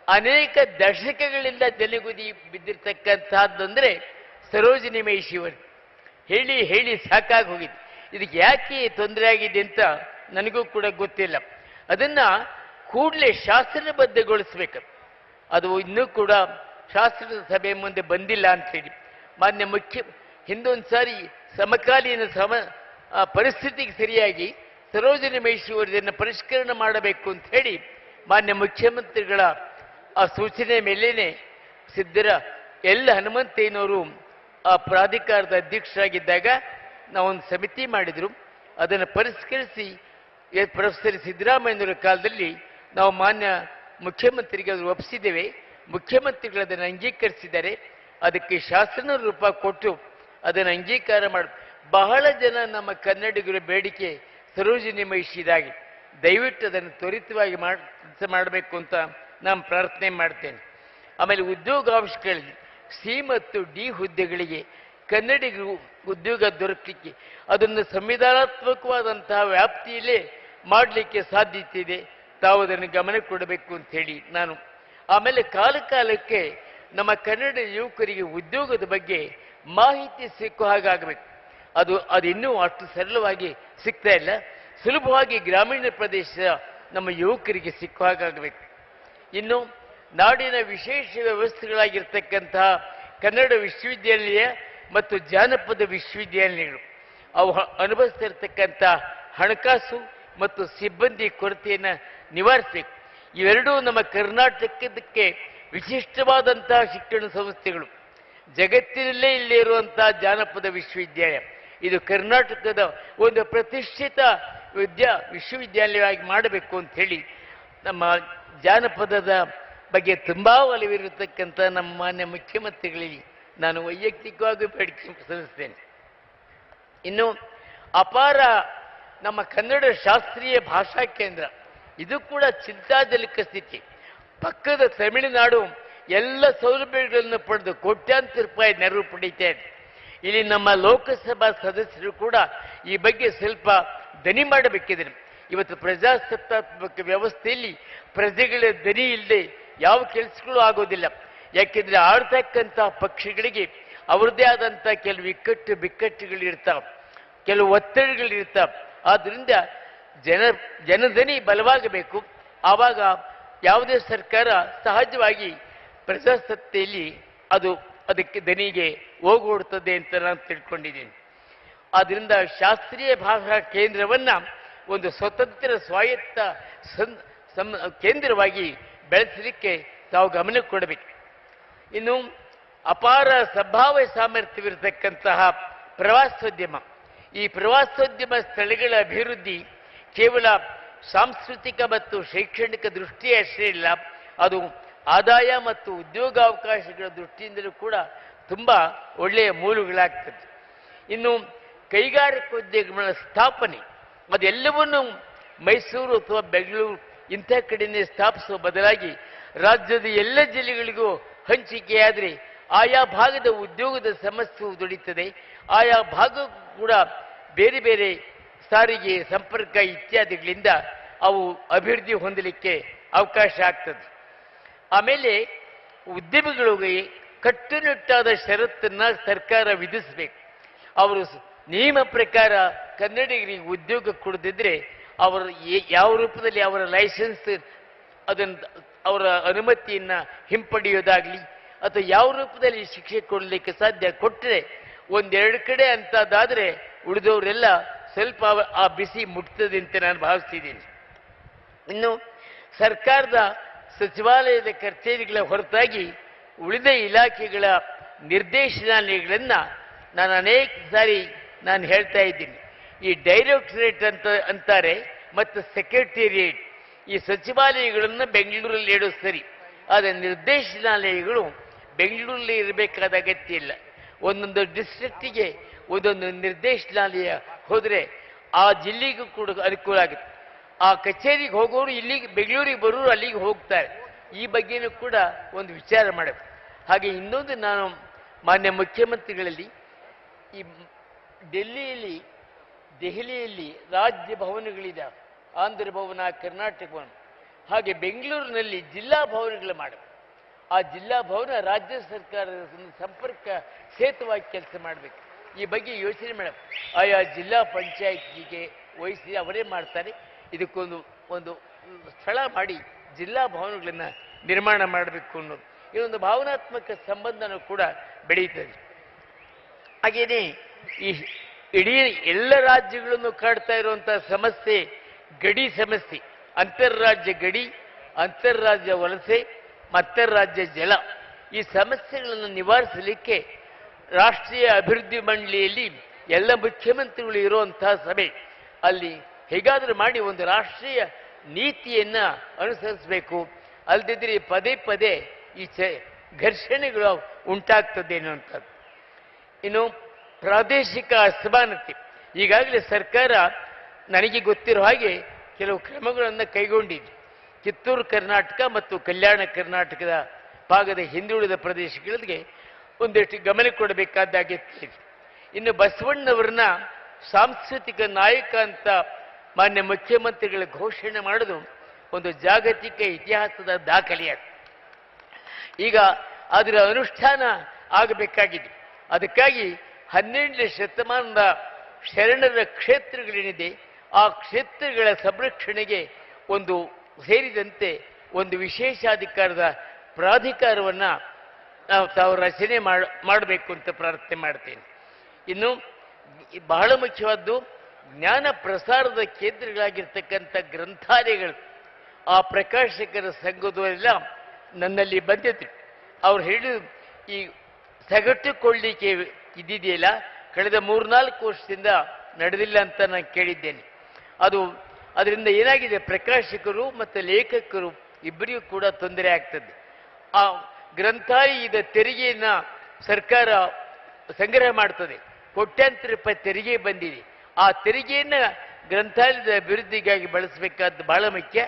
ಅನೇಕ ದಶಕಗಳಿಂದ ತಲೆಗುದಿ ಬಿದ್ದಿರ್ತಕ್ಕಂಥದ್ದಂದ್ರೆ ಸರೋಜಿನಿ ಮಹಿಷಿಯವರು. ಹೇಳಿ ಹೇಳಿ ಸಾಕಾಗಿ ಹೋಗಿದೆ. ಇದಕ್ಕೆ ಯಾಕೆ ತೊಂದರೆ ಆಗಿದೆ ಅಂತ ನನಗೂ ಕೂಡ ಗೊತ್ತಿಲ್ಲ. ಅದನ್ನ ಕೂಡಲೇ ಶಾಸ್ತ್ರಬದ್ಧಗೊಳಿಸ್ಬೇಕು. ಅದು ಇನ್ನೂ ಕೂಡ ಶಾಸ್ತ್ರದ ಸಭೆ ಮುಂದೆ ಬಂದಿಲ್ಲ ಅಂಥೇಳಿ ಮಾನ್ಯ ಹಿಂದೊಂದು ಸಾರಿ ಸಮಕಾಲೀನ ಪರಿಸ್ಥಿತಿಗೆ ಸರಿಯಾಗಿ ಸರೋಜಿನಿ ಮಹಿಷಿಯವರು ಇದನ್ನು ಪರಿಷ್ಕರಣೆ ಮಾಡಬೇಕು ಅಂತ ಹೇಳಿ ಮಾನ್ಯ ಮುಖ್ಯಮಂತ್ರಿಗಳ ಆ ಸೂಚನೆ ಮೇಲೇನೆ ಎಲ್ಲ ಹನುಮಂತಯ್ಯನವರು ಆ ಪ್ರಾಧಿಕಾರದ ಅಧ್ಯಕ್ಷರಾಗಿದ್ದಾಗ ನಾವೊಂದು ಸಮಿತಿ ಮಾಡಿದ್ರು. ಅದನ್ನು ಪರಿಷ್ಕರಿಸಿ ಪ್ರೊಫೆಸರ್ ಸಿದ್ದರಾಮಯ್ಯನವರ ಕಾಲದಲ್ಲಿ ನಾವು ಮಾನ್ಯ ಮುಖ್ಯಮಂತ್ರಿಗೆ ಅದನ್ನು ಒಪ್ಪಿಸಿದ್ದೇವೆ. ಮುಖ್ಯಮಂತ್ರಿಗಳು ಅದನ್ನು ಅಂಗೀಕರಿಸಿದ್ದಾರೆ. ಅದಕ್ಕೆ ಶಾಸನ ರೂಪ ಕೊಟ್ಟು ಅದನ್ನು ಅಂಗೀಕಾರ ಮಾಡಿ ಬಹಳ ಜನ ನಮ್ಮ ಕನ್ನಡಿಗರ ಬೇಡಿಕೆ ಸರೋಜಿನಿ ಮಹಿಷಿದಾಗಿ ದಯವಿಟ್ಟು ಅದನ್ನು ತ್ವರಿತವಾಗಿ ಕೆಲಸ ಮಾಡಬೇಕು ಅಂತ ನಾನು ಪ್ರಾರ್ಥನೆ ಮಾಡ್ತೇನೆ. ಆಮೇಲೆ ಉದ್ಯೋಗಾವಕಾಶಗಳಲ್ಲಿ ಸಿ ಮತ್ತು ಡಿ ಹುದ್ದೆಗಳಿಗೆ ಕನ್ನಡಿಗರು ಉದ್ಯೋಗ ದೊರಕಲಿಕ್ಕೆ ಅದನ್ನು ಸಂವಿಧಾನಾತ್ಮಕವಾದಂತಹ ವ್ಯಾಪ್ತಿಯಲ್ಲೇ ಮಾಡಲಿಕ್ಕೆ ಸಾಧ್ಯತೆ ಇದೆ. ತಾವು ಅದನ್ನು ಗಮನ ಕೊಡಬೇಕು ಅಂತ ಹೇಳಿ ನಾನು. ಆಮೇಲೆ ಕಾಲಕ್ಕೆ ನಮ್ಮ ಕನ್ನಡ ಯುವಕರಿಗೆ ಉದ್ಯೋಗದ ಬಗ್ಗೆ ಮಾಹಿತಿ ಸಿಕ್ಕೋ ಹಾಗಾಗಬೇಕು. ಅದು ಇನ್ನೂ ಅಷ್ಟು ಸರಳವಾಗಿ ಸಿಗ್ತಾ ಇಲ್ಲ. ಸುಲಭವಾಗಿ ಗ್ರಾಮೀಣ ಪ್ರದೇಶ ನಮ್ಮ ಯುವಕರಿಗೆ ಸಿಕ್ಕೋ ಹಾಗಾಗಬೇಕು. ಇನ್ನು ನಾಡಿನ ವಿಶೇಷ ವ್ಯವಸ್ಥೆಗಳಾಗಿರ್ತಕ್ಕಂತಹ ಕನ್ನಡ ವಿಶ್ವವಿದ್ಯಾನಿಲಯ ಮತ್ತು ಜಾನಪದ ವಿಶ್ವವಿದ್ಯಾನಿಲಯಗಳು ಅವು ಅನುಭವಿಸ್ತಿರ್ತಕ್ಕಂಥ ಹಣಕಾಸು ಮತ್ತು ಸಿಬ್ಬಂದಿ ಕೊರತೆಯನ್ನು ನಿವಾರಿಸಬೇಕು. ಇವೆರಡೂ ನಮ್ಮ ಕರ್ನಾಟಕಕ್ಕೆ ವಿಶಿಷ್ಟವಾದಂತಹ ಶಿಕ್ಷಣ ಸಂಸ್ಥೆಗಳು. ಜಗತ್ತಿನಲ್ಲೇ ಇಲ್ಲೇ ಇರುವಂತಹ ಜಾನಪದ ವಿಶ್ವವಿದ್ಯಾಲಯ ಇದು ಕರ್ನಾಟಕದ ಒಂದು ಪ್ರತಿಷ್ಠಿತ ವಿಶ್ವವಿದ್ಯಾಲಯವಾಗಿ ಮಾಡಬೇಕು ಅಂತ ಹೇಳಿ ನಮ್ಮ ಜಾನಪದದ ಬಗ್ಗೆ ತುಂಬಾ ಒಲವಿರತಕ್ಕಂಥ ನಮ್ಮ ಮಾನ್ಯ ಮುಖ್ಯಮಂತ್ರಿಗಳಿಗೆ ನಾನು ವೈಯಕ್ತಿಕವಾಗಿ ಬೇಡಿಕೆ ಸಲ್ಲಿಸ್ತೇನೆ. ಇನ್ನು ಅಪಾರ ನಮ್ಮ ಕನ್ನಡ ಶಾಸ್ತ್ರೀಯ ಭಾಷಾ ಕೇಂದ್ರ ಇದು ಕೂಡ ಚಿಂತಾಜನಕ ಸ್ಥಿತಿ. ಪಕ್ಕದ ತಮಿಳುನಾಡು ಎಲ್ಲ ಸೌಲಭ್ಯಗಳನ್ನು ಪಡೆದು ಕೋಟ್ಯಾಂತರ ರೂಪಾಯಿ ನೆರವು ಪಡೀತಾ ಇದೆ. ಇಲ್ಲಿ ನಮ್ಮ ಲೋಕಸಭಾ ಸದಸ್ಯರು ಕೂಡ ಈ ಬಗ್ಗೆ ಸ್ವಲ್ಪ ದನಿ ಮಾಡಬೇಕಿದೆ. ಇವತ್ತು ಪ್ರಜಾಸತ್ತಾತ್ಮಕ ವ್ಯವಸ್ಥೆಯಲ್ಲಿ ಪ್ರಜೆಗಳ ದನಿ ಇಲ್ಲದೆ ಯಾವ ಕೆಲಸಗಳು ಆಗೋದಿಲ್ಲ. ಯಾಕೆಂದ್ರೆ ಆಡ್ತಕ್ಕಂಥ ಪಕ್ಷಗಳಿಗೆ ಅವರದೇ ಆದಂಥ ಕೆಲವು ಬಿಕ್ಕಟ್ಟುಗಳಿರ್ತಾವೆ, ಕೆಲವು ಒತ್ತಡಗಳಿರ್ತಾವೆ. ಆದ್ರಿಂದ ಜನದನಿ ಬಲವಾಗಬೇಕು. ಆವಾಗ ಯಾವುದೇ ಸರ್ಕಾರ ಸಹಜವಾಗಿ ಪ್ರಜಾಸತ್ತೆಯಲ್ಲಿ ಅದಕ್ಕೆ ದನಿಗೆ ಹೋಗೋಡ್ತದೆ ಅಂತ ನಾನು ತಿಳ್ಕೊಂಡಿದ್ದೀನಿ. ಆದ್ರಿಂದ ಶಾಸ್ತ್ರೀಯ ಭಾಷಾ ಕೇಂದ್ರವನ್ನ ಒಂದು ಸ್ವತಂತ್ರ ಸ್ವಾಯತ್ತ ಕೇಂದ್ರವಾಗಿ ಬೆಳೆಸಲಿಕ್ಕೆ ತಾವು ಗಮನ ಕೊಡಬೇಕು. ಇನ್ನು ಅಪಾರ ಸಂಭಾವ್ಯ ಸಾಮರ್ಥ್ಯವಿರತಕ್ಕಂತಹ ಪ್ರವಾಸೋದ್ಯಮ, ಈ ಪ್ರವಾಸೋದ್ಯಮ ಸ್ಥಳಗಳ ಅಭಿವೃದ್ಧಿ ಕೇವಲ ಸಾಂಸ್ಕೃತಿಕ ಮತ್ತು ಶೈಕ್ಷಣಿಕ ದೃಷ್ಟಿ ಅಷ್ಟೇ ಇಲ್ಲ, ಅದು ಆದಾಯ ಮತ್ತು ಉದ್ಯೋಗಾವಕಾಶಗಳ ದೃಷ್ಟಿಯಿಂದಲೂ ಕೂಡ ತುಂಬಾ ಒಳ್ಳೆಯ ಮೂಲಗಳಾಗ್ತದೆ. ಇನ್ನು ಕೈಗಾರಿಕೋದ್ಯಮಗಳ ಸ್ಥಾಪನೆ ಅದೆಲ್ಲವನ್ನು ಮೈಸೂರು ಅಥವಾ ಬೆಂಗಳೂರು ಇಂಥ ಕಡೆಯೇ ಸ್ಥಾಪಿಸುವ ಬದಲಾಗಿ ರಾಜ್ಯದ ಎಲ್ಲ ಜಿಲ್ಲೆಗಳಿಗೂ ಹಂಚಿಕೆಯಾದರೆ ಆಯಾ ಭಾಗದ ಉದ್ಯೋಗದ ಸಮಸ್ಯೆ ದೊರೆಯುತ್ತದೆ. ಆಯಾ ಭಾಗ ಕೂಡ ಬೇರೆ ಬೇರೆ ಸಾರಿಗೆ ಸಂಪರ್ಕ ಇತ್ಯಾದಿಗಳಿಂದ ಅವು ಅಭಿವೃದ್ಧಿ ಹೊಂದಲಿಕ್ಕೆ ಅವಕಾಶ ಆಗ್ತದೆ. ಆಮೇಲೆ ಉದ್ಯಮಿಗಳಿಗೆ ಕಟ್ಟುನಿಟ್ಟಾದ ಷರತ್ತನ್ನ ಸರ್ಕಾರ ವಿಧಿಸಬೇಕು. ಅವರು ನಿಯಮ ಪ್ರಕಾರ ಕನ್ನಡಿಗರಿಗೆ ಉದ್ಯೋಗ ಕೊಡದಿದ್ರೆ ಅವರು ಯಾವ ರೂಪದಲ್ಲಿ ಅವರ ಲೈಸೆನ್ಸ್ ಅವರ ಅನುಮತಿಯನ್ನ ಹಿಂಪಡೆಯೋದಾಗ್ಲಿ ಅಥವಾ ಯಾವ ರೂಪದಲ್ಲಿ ಶಿಕ್ಷೆ ಕೊಡಲಿಕ್ಕೆ ಸಾಧ್ಯ ಕೊಟ್ಟರೆ ಒಂದೆರಡು ಕಡೆ ಅಂತದಾದ್ರೆ ಉಳಿದವರೆಲ್ಲ ಸ್ವಲ್ಪ ಆ ಬಿಸಿ ಮುಟ್ತದೆ ಅಂತ ನಾನು ಭಾವಿಸ್ತಿದ್ದೀನಿ. ಇನ್ನು ಸರ್ಕಾರದ ಸಚಿವಾಲಯದ ಕಚೇರಿಗಳ ಹೊರತಾಗಿ ಉಳಿದ ಇಲಾಖೆಗಳ ನಿರ್ದೇಶನಾಲಯಗಳನ್ನ ನಾನು ಅನೇಕ ಸಾರಿ ಹೇಳ್ತಾ ಇದ್ದೀನಿ. ಈ ಡೈರೆಕ್ಟರೇಟ್ ಅಂತಾರೆ ಮತ್ತು ಸೆಕ್ರೆಟೇರಿಯೇಟ್, ಈ ಸಚಿವಾಲಯಗಳನ್ನು ಬೆಂಗಳೂರಲ್ಲಿ ಇಡೋದು ಸರಿ, ಆದರೆ ನಿರ್ದೇಶನಾಲಯಗಳು ಬೆಂಗಳೂರಲ್ಲಿ ಇರಬೇಕಾದ ಅಗತ್ಯ ಇಲ್ಲ. ಒಂದೊಂದು ಡಿಸ್ಟ್ರಿಕ್ಟಿಗೆ ಒಂದೊಂದು ನಿರ್ದೇಶನಾಲಯ ಹೋದರೆ ಆ ಜಿಲ್ಲೆಗೂ ಕೂಡ ಅನುಕೂಲ ಆಗುತ್ತೆ. ಆ ಕಚೇರಿಗೆ ಹೋಗೋರು ಇಲ್ಲಿಗೆ ಬೆಂಗಳೂರಿಗೆ ಬರೋರು ಅಲ್ಲಿಗೆ ಹೋಗ್ತಾರೆ. ಈ ಬಗ್ಗೆನೂ ಕೂಡ ಒಂದು ವಿಚಾರ ಮಾಡಬೇಕು. ಹಾಗೆ ಇನ್ನೊಂದು ನಾನು ಮಾನ್ಯ ಮುಖ್ಯಮಂತ್ರಿಗಳಲ್ಲಿ ಈ ದೆಹಲಿಯಲ್ಲಿ ರಾಜ್ಯ ಭವನಗಳಿದೆ, ಆಂಧ್ರ ಭವನ, ಕರ್ನಾಟಕ ಭವನ, ಹಾಗೆ ಬೆಂಗಳೂರಿನಲ್ಲಿ ಜಿಲ್ಲಾ ಭವನಗಳು ಮಾಡಬೇಕು. ಆ ಜಿಲ್ಲಾ ಭವನ ರಾಜ್ಯ ಸರ್ಕಾರದ ಸಂಪರ್ಕ ಸೇತುವಾಗಿ ಕೆಲಸ ಮಾಡಬೇಕು. ಈ ಬಗ್ಗೆ ಯೋಚನೆ ಮಾಡಬೇಕು. ಆಯಾ ಜಿಲ್ಲಾ ಪಂಚಾಯತ್ಗೆ ವಹಿಸಿ ಅವರೇ ಮಾಡ್ತಾರೆ. ಇದಕ್ಕೊಂದು ಒಂದು ಸ್ಥಳ ಮಾಡಿ ಜಿಲ್ಲಾ ಭವನಗಳನ್ನು ನಿರ್ಮಾಣ ಮಾಡಬೇಕು ಅನ್ನೋದು ಇದೊಂದು ಭಾವನಾತ್ಮಕ ಸಂಬಂಧನೂ ಕೂಡ ಬೆಳೆಯುತ್ತದೆ. ಹಾಗೆಯೇ ಈ ಇಡೀ ಎಲ್ಲ ರಾಜ್ಯಗಳನ್ನು ಕಾಡ್ತಾ ಇರುವಂಥ ಸಮಸ್ಯೆ ಗಡಿ ಸಮಸ್ಯೆ, ಅಂತಾರಾಜ್ಯ ಗಡಿ, ಅಂತಾರಾಜ್ಯ ವಲಸೆ, ಅಂತಾರಾಜ್ಯ ಜಲ. ಈ ಸಮಸ್ಯೆಗಳನ್ನು ನಿವಾರಿಸಲಿಕ್ಕೆ ರಾಷ್ಟ್ರೀಯ ಅಭಿವೃದ್ಧಿ ಮಂಡಳಿಯಲ್ಲಿ ಎಲ್ಲ ಮುಖ್ಯಮಂತ್ರಿಗಳು ಇರುವಂತಹ ಸಭೆ, ಅಲ್ಲಿ ಹೇಗಾದರೂ ಮಾಡಿ ಒಂದು ರಾಷ್ಟ್ರೀಯ ನೀತಿಯನ್ನು ಅನುಸರಿಸಬೇಕು. ಅಲ್ಲದಿದ್ದರೆ ಪದೇ ಪದೇ ಈ ಘರ್ಷಣೆಗಳು ಉಂಟಾಗ್ತದೆ ಅನ್ನುವಂಥದ್ದು. ಇನ್ನು ಪ್ರಾದೇಶಿಕ ಅಸಮಾನತೆ, ಈಗಾಗಲೇ ಸರ್ಕಾರ ನನಗೆ ಗೊತ್ತಿರೋ ಹಾಗೆ ಕೆಲವು ಕ್ರಮಗಳನ್ನು ಕೈಗೊಂಡಿದೆ. ಕಿತ್ತೂರು ಕರ್ನಾಟಕ ಮತ್ತು ಕಲ್ಯಾಣ ಕರ್ನಾಟಕದ ಭಾಗದ ಹಿಂದುಳಿದ ಪ್ರದೇಶಗಳಿಗೆ ಒಂದಷ್ಟು ಗಮನ ಕೊಡಬೇಕಾದ ಅಗತ್ಯ ಇದೆ. ಇನ್ನು ಬಸವಣ್ಣವರನ್ನ ಸಾಂಸ್ಕೃತಿಕ ನಾಯಕ ಅಂತ ಮಾನ್ಯ ಮುಖ್ಯಮಂತ್ರಿಗಳ ಘೋಷಣೆ ಮಾಡೋದು ಒಂದು ಜಾಗತಿಕ ಇತಿಹಾಸದ ದಾಖಲೆಯಾಗಿದೆ. ಈಗ ಅದರ ಅನುಷ್ಠಾನ ಆಗಬೇಕಾಗಿದೆ. ಅದಕ್ಕಾಗಿ 12ನೇ ಶತಮಾನದ ಶರಣರ ಕ್ಷೇತ್ರಗಳೇನಿದೆ ಆ ಕ್ಷೇತ್ರಗಳ ಸಂರಕ್ಷಣೆಗೆ ಒಂದು ಸೇರಿದಂತೆ ಒಂದು ವಿಶೇಷಾಧಿಕಾರದ ಪ್ರಾಧಿಕಾರವನ್ನು ತಾವು ರಚನೆ ಮಾಡಬೇಕು ಅಂತ ಪ್ರಾರ್ಥನೆ ಮಾಡ್ತೇನೆ. ಇನ್ನು ಬಹಳ ಮುಖ್ಯವಾದ್ದು ಜ್ಞಾನ ಪ್ರಸಾರದ ಕೇಂದ್ರಗಳಾಗಿರ್ತಕ್ಕಂಥ ಗ್ರಂಥಾಲಯಗಳು, ಆ ಪ್ರಕಾಶಕರ ಸಂಘದವರೆಲ್ಲ ನನ್ನಲ್ಲಿ ಬಂದಿದ್ರು. ಅವ್ರು ಹೇಳಿದ್ರು, ಈ ಸಗಟುಕೊಳ್ಳಿಕೆ ಇದ್ದಿದೆಯಲ್ಲ ಕಳೆದ 3-4 ವರ್ಷದಿಂದ ನಡೆದಿಲ್ಲ ಅಂತ ನಾನು ಕೇಳಿದ್ದೇನೆ. ಅದರಿಂದ ಏನಾಗಿದೆ, ಪ್ರಕಾಶಕರು ಮತ್ತು ಲೇಖಕರು ಇಬ್ಬರಿಗೂ ಕೂಡ ತೊಂದರೆ ಆಗ್ತದೆ. ಆ ಗ್ರಂಥಾಲಯದ ತೆರಿಗೆಯನ್ನು ಸರ್ಕಾರ ಸಂಗ್ರಹ ಮಾಡ್ತದೆ, ಕೋಟ್ಯಾಂತರ ರೂಪಾಯಿ ತೆರಿಗೆ ಬಂದಿದೆ. ಆ ತೆರಿಗೆಯನ್ನು ಗ್ರಂಥಾಲಯದ ಅಭಿವೃದ್ಧಿಗಾಗಿ ಬಳಸಬೇಕಾದ್ದು ಬಹಳ ಮುಖ್ಯ.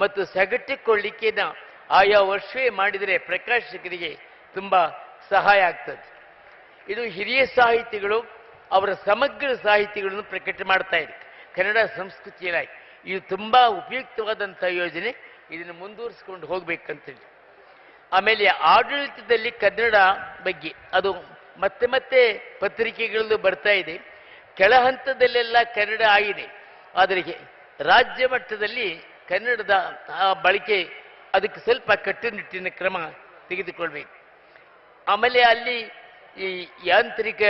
ಮತ್ತು ಸಗಟುಕೊಳ್ಳಿಕೆಯನ್ನು ಆಯಾ ವರ್ಷವೇ ಮಾಡಿದರೆ ಪ್ರಕಾಶಕರಿಗೆ ತುಂಬ ಸಹಾಯ ಆಗ್ತದೆ. ಇದು ಹಿರಿಯ ಸಾಹಿತಿಗಳು ಅವರ ಸಮಗ್ರ ಸಾಹಿತಿಗಳನ್ನು ಪ್ರಕಟ ಮಾಡ್ತಾ ಇದೆ ಕನ್ನಡ ಸಂಸ್ಕೃತಿ ಇಲಾಖೆ. ಇದು ತುಂಬ ಉಪಯುಕ್ತವಾದಂಥ ಯೋಜನೆ, ಇದನ್ನು ಮುಂದುವರಿಸ್ಕೊಂಡು ಹೋಗ್ಬೇಕಂತೇಳಿ. ಆಮೇಲೆ ಆಡಳಿತದಲ್ಲಿ ಕನ್ನಡ ಬಗ್ಗೆ ಅದು ಮತ್ತೆ ಮತ್ತೆ ಪತ್ರಿಕೆಗಳಲ್ಲೂ ಬರ್ತಾ ಇದೆ. ಕೆಳ ಹಂತದಲ್ಲೆಲ್ಲ ಕನ್ನಡ ಆಗಿದೆ, ಆದರೆ ರಾಜ್ಯ ಮಟ್ಟದಲ್ಲಿ ಕನ್ನಡದ ಬಳಕೆ ಅದಕ್ಕೆ ಸ್ವಲ್ಪ ಕಟ್ಟುನಿಟ್ಟಿನ ಕ್ರಮ ತೆಗೆದುಕೊಳ್ಬೇಕು. ಆಮೇಲೆ ಅಲ್ಲಿ ಈ ಯಾಂತ್ರಿಕ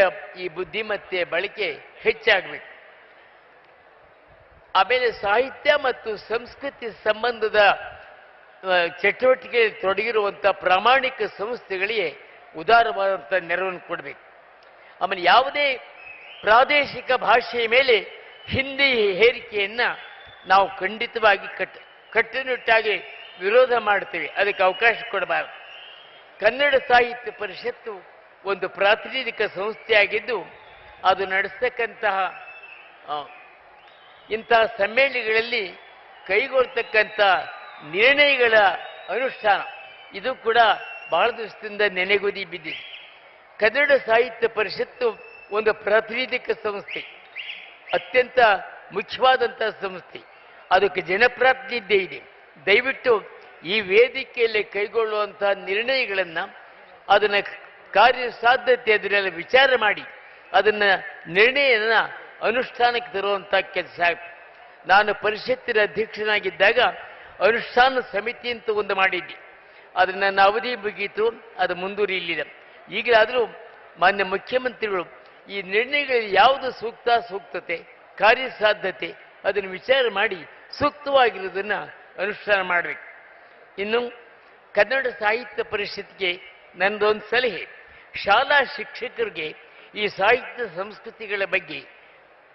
ಈ ಬುದ್ಧಿಮತ್ತೆ ಬಳಕೆ ಹೆಚ್ಚಾಗಬೇಕು. ಆಮೇಲೆ ಸಾಹಿತ್ಯ ಮತ್ತು ಸಂಸ್ಕೃತಿ ಸಂಬಂಧದ ಚಟುವಟಿಕೆ ತೊಡಗಿರುವಂಥ ಪ್ರಾಮಾಣಿಕ ಸಂಸ್ಥೆಗಳಿಗೆ ಉದಾರವಾದಂಥ ನೆರವನ್ನು ಕೊಡಬೇಕು. ಆಮೇಲೆ ಯಾವುದೇ ಪ್ರಾದೇಶಿಕ ಭಾಷೆಯ ಮೇಲೆ ಹಿಂದಿ ಹೇರಿಕೆಯನ್ನು ನಾವು ಖಂಡಿತವಾಗಿ ಕಟ್ಟುನಿಟ್ಟಾಗಿ ವಿರೋಧ ಮಾಡ್ತೇವೆ, ಅದಕ್ಕೆ ಅವಕಾಶ ಕೊಡಬಾರದು. ಕನ್ನಡ ಸಾಹಿತ್ಯ ಪರಿಷತ್ತು ಒಂದು ಪ್ರಾತಿನಿಧಿಕ ಸಂಸ್ಥೆಯಾಗಿದ್ದು ಅದು ನಡೆಸ್ತಕ್ಕಂತಹ ಇಂತಹ ಸಮ್ಮೇಳನಗಳಲ್ಲಿ ಕೈಗೊಳ್ತಕ್ಕಂಥ ನಿರ್ಣಯಗಳ ಅನುಷ್ಠಾನ ಇದು ಕೂಡ ಬಹಳ ದಿವಸದಿಂದ ನೆನೆಗುದಿ ಬಿದ್ದಿದೆ. ಕನ್ನಡ ಸಾಹಿತ್ಯ ಪರಿಷತ್ತು ಒಂದು ಪ್ರಾತಿನಿಧಿಕ ಸಂಸ್ಥೆ, ಅತ್ಯಂತ ಮುಖ್ಯವಾದಂಥ ಸಂಸ್ಥೆ, ಅದಕ್ಕೆ ಜನಪ್ರಾತಿನಿಧ್ಯ ಇದೆ. ದಯವಿಟ್ಟು ಈ ವೇದಿಕೆಯಲ್ಲಿ ಕೈಗೊಳ್ಳುವಂಥ ನಿರ್ಣಯಗಳನ್ನು ಅದನ್ನು ಕಾರ್ಯಸಾಧ್ಯತೆ ಅದನ್ನೆಲ್ಲ ವಿಚಾರ ಮಾಡಿ ಅದನ್ನು ನಿರ್ಣಯನ ಅನುಷ್ಠಾನಕ್ಕೆ ತರುವಂಥ ಕೆಲಸ. ನಾನು ಪರಿಷತ್ತಿನ ಅಧ್ಯಕ್ಷನಾಗಿದ್ದಾಗ ಅನುಷ್ಠಾನ ಸಮಿತಿ ಅಂತ ಒಂದು ಮಾಡಿದ್ದೆ, ಅದು ನನ್ನ ಅವಧಿ ಮುಗೀತು, ಅದು ಮುಂದುವರಿಯಲಿಲ್ಲ. ಈಗಲಾದರೂ ಮಾನ್ಯ ಮುಖ್ಯಮಂತ್ರಿಗಳು ಈ ನಿರ್ಣಯಗಳಲ್ಲಿ ಯಾವುದು ಸೂಕ್ತತೆ ಕಾರ್ಯಸಾಧ್ಯತೆ ಅದನ್ನು ವಿಚಾರ ಮಾಡಿ ಸೂಕ್ತವಾಗಿರುವುದನ್ನು ಅನುಷ್ಠಾನ ಮಾಡಬೇಕು. ಇನ್ನು ಕನ್ನಡ ಸಾಹಿತ್ಯ ಪರಿಷತ್ಗೆ ನನ್ನದೊಂದು ಸಲಹೆ, ಶಾಲಾ ಶಿಕ್ಷಕರಿಗೆ ಈ ಸಾಹಿತ್ಯ ಸಂಸ್ಕೃತಿಗಳ ಬಗ್ಗೆ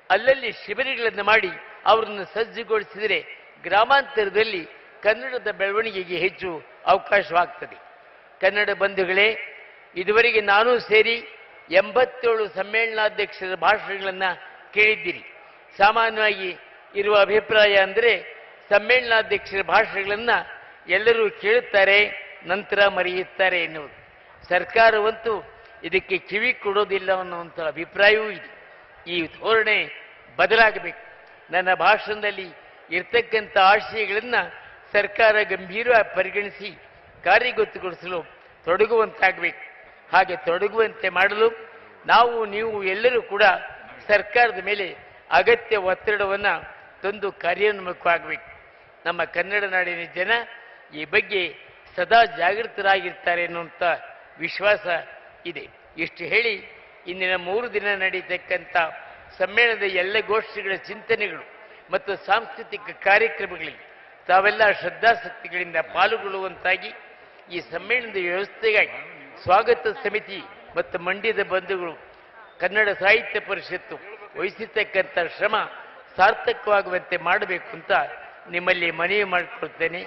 ಅಲ್ಲಲ್ಲಿ ಶಿಬಿರಗಳನ್ನು ಮಾಡಿ ಅವರನ್ನು ಸಜ್ಜುಗೊಳಿಸಿದರೆ ಗ್ರಾಮಾಂತರದಲ್ಲಿ ಕನ್ನಡದ ಬೆಳವಣಿಗೆಗೆ ಹೆಚ್ಚು ಅವಕಾಶವಾಗ್ತದೆ. ಕನ್ನಡ ಬಂಧುಗಳೇ, ಇದುವರೆಗೆ ನಾನೂ ಸೇರಿ 87 ಸಮ್ಮೇಳನಾಧ್ಯಕ್ಷರ ಭಾಷಣಗಳನ್ನು ಕೇಳಿದ್ದೀರಿ. ಸಾಮಾನ್ಯವಾಗಿ ಇರುವ ಅಭಿಪ್ರಾಯ ಅಂದರೆ ಸಮ್ಮೇಳನಾಧ್ಯಕ್ಷರ ಭಾಷಣಗಳನ್ನು ಎಲ್ಲರೂ ಕೇಳುತ್ತಾರೆ, ನಂತರ ಮರೆಯುತ್ತಾರೆ ಎನ್ನುವುದು. ಸರ್ಕಾರವಂತೂ ಇದಕ್ಕೆ ಕಿವಿ ಕೊಡೋದಿಲ್ಲ ಅನ್ನುವಂಥ ಅಭಿಪ್ರಾಯವೂ ಇದೆ. ಈ ಧೋರಣೆ ಬದಲಾಗಬೇಕು. ನನ್ನ ಭಾಷಣದಲ್ಲಿ ಇರ್ತಕ್ಕಂಥ ಆಶಯಗಳನ್ನು ಸರ್ಕಾರ ಗಂಭೀರವಾಗಿ ಪರಿಗಣಿಸಿ ಕಾರ್ಯಗತಗೊಳಿಸಲು ತೊಡಗುವಂತಾಗಬೇಕು. ಹಾಗೆ ತೊಡಗುವಂತೆ ಮಾಡಲು ನಾವು ನೀವು ಎಲ್ಲರೂ ಕೂಡ ಸರ್ಕಾರದ ಮೇಲೆ ಅಗತ್ಯ ಒತ್ತಡವನ್ನು ತಂದು ಕಾರ್ಯೋನ್ಮುಖವಾಗಬೇಕು. ನಮ್ಮ ಕನ್ನಡ ನಾಡಿನ ಜನ ಈ ಬಗ್ಗೆ ಸದಾ ಜಾಗೃತರಾಗಿರ್ತಾರೆ ಅನ್ನುವಂಥ ವಿಶ್ವಾಸ ಇದೆ. ಇಷ್ಟು ಹೇಳಿ ಇಂದಿನ 3 ದಿನ ನಡೀತಕ್ಕಂಥ ಸಮ್ಮೇಳನದ ಎಲ್ಲ ಗೋಷ್ಠಿಗಳ ಚಿಂತನೆಗಳು ಮತ್ತು ಸಾಂಸ್ಕೃತಿಕ ಕಾರ್ಯಕ್ರಮಗಳಿಗೆ ತಾವೆಲ್ಲ ಶ್ರದ್ಧಾಸಕ್ತಿಗಳಿಂದ ಪಾಲ್ಗೊಳ್ಳುವಂತಾಗಿ ಈ ಸಮ್ಮೇಳನದ ವ್ಯವಸ್ಥೆಗಾಗಿ ಸ್ವಾಗತ ಸಮಿತಿ ಮತ್ತು ಮಂಡ್ಯದ ಬಂಧುಗಳು ಕನ್ನಡ ಸಾಹಿತ್ಯ ಪರಿಷತ್ತು ವಹಿಸಿರ್ತಕ್ಕಂಥ ಶ್ರಮ ಸಾರ್ಥಕವಾಗುವಂತೆ ಮಾಡಬೇಕು ಅಂತ ನಿಮ್ಮಲ್ಲಿ ಮನವಿ ಮಾಡಿಕೊಳ್ತೇನೆ.